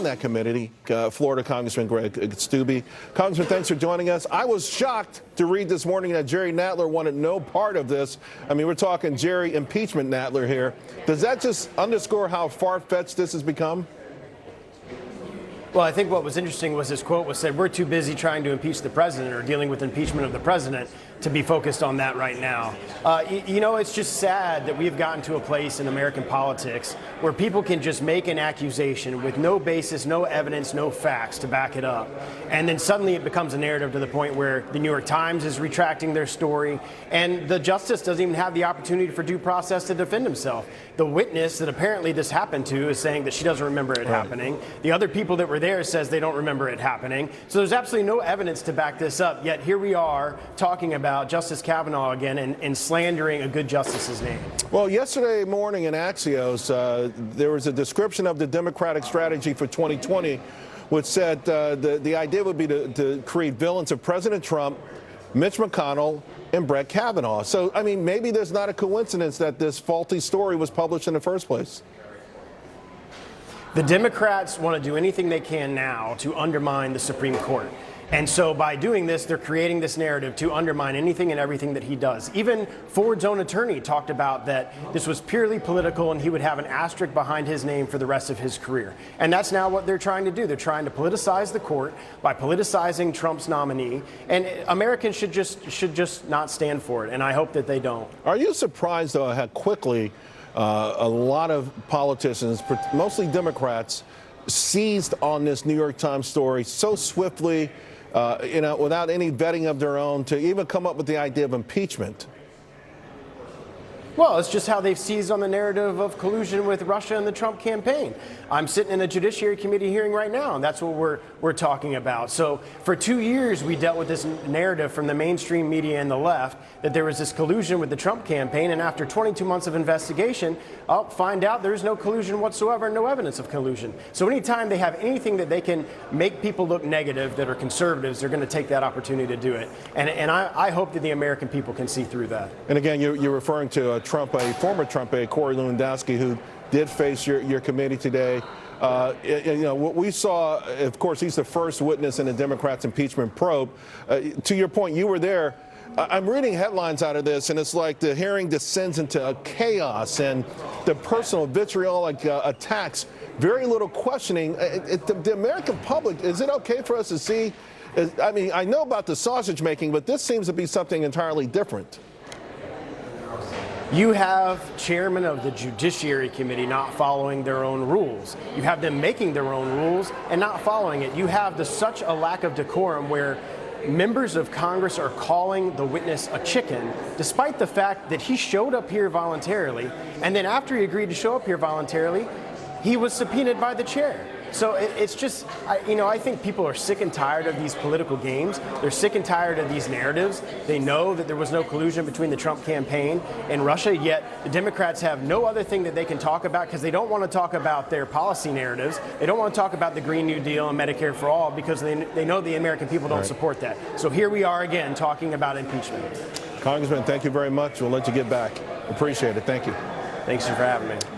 that committee, Florida Congressman Greg Steube. Congressman, thanks for joining us. I was shocked to read this morning that Jerry Nadler wanted no part of this. I mean, we're talking Jerry impeachment Nadler here. Does that just underscore how far-fetched this has become? Well, I think what was interesting was his quote was said, we're too busy trying to impeach the president or dealing with impeachment of the president to be focused on that right now. You know, it's just sad that we've gotten to a place in American politics where people can just make an accusation with no basis, no evidence, no facts to back it up. And then suddenly it becomes a narrative to the point where the New York Times is retracting their story and the justice doesn't even have the opportunity for due process to defend himself. The witness that apparently this happened to is saying that she doesn't remember it happening. The other people that were there says they don't remember it happening. So there's absolutely no evidence to back this up. Yet here we are talking about Justice Kavanaugh again and slandering a good justice's name. Well, yesterday morning in Axios, there was a description of the Democratic strategy for 2020, which said the idea would be to create villains of President Trump, Mitch McConnell, and Brett Kavanaugh. So, I mean, maybe there's not a coincidence that this faulty story was published in the first place. The Democrats want to do anything they can now to undermine the Supreme Court. And so by doing this, they're creating this narrative to undermine anything and everything that he does. Even Ford's own attorney talked about that this was purely political and he would have an asterisk behind his name for the rest of his career. And that's now what they're trying to do. They're trying to politicize the court by politicizing Trump's nominee. And Americans should just not stand for it. And I hope that they don't. Are you surprised, though, how quickly a lot of politicians, mostly Democrats, seized on this New York Times story so swiftly, without any vetting of their own, to even come up with the idea of impeachment? Well, it's just how they've seized on the narrative of collusion with Russia and the Trump campaign. I'm sitting in a Judiciary Committee hearing right now, and that's what we're talking about. So for 2 years, we dealt with this narrative from the mainstream media and the left that there was this collusion with the Trump campaign, and after 22 months of investigation, I'll find out there's no collusion whatsoever, no evidence of collusion. So anytime they have anything that they can make people look negative that are conservatives, they're going to take that opportunity to do it. And I hope that the American people can see through that. And again, you're referring to a former Trump aide, Corey Lewandowski, who did face your committee today. What we saw, of course, he's the first witness in the Democrats' impeachment probe. To your point, you were there. I'm reading headlines out of this, and it's like the hearing descends into chaos and the personal vitriolic attacks. Very little questioning. The American public, is it okay for us to see? I mean, I know about the sausage making, but this seems to be something entirely different. You have chairmen of the Judiciary Committee not following their own rules. You have them making their own rules and not following it. You have such a lack of decorum where members of Congress are calling the witness a chicken, despite the fact that he showed up here voluntarily. And then after he agreed to show up here voluntarily, he was subpoenaed by the chair. So it's just, I think people are sick and tired of these political games. They're sick and tired of these narratives. They know that there was no collusion between the Trump campaign and Russia, yet the Democrats have no other thing that they can talk about because they don't want to talk about their policy narratives. They don't want to talk about the Green New Deal and Medicare for All because they know the American people don't support that. So here we are again talking about impeachment. Congressman, thank you very much. We'll let you get back. Appreciate it. Thank you. Thanks for having me.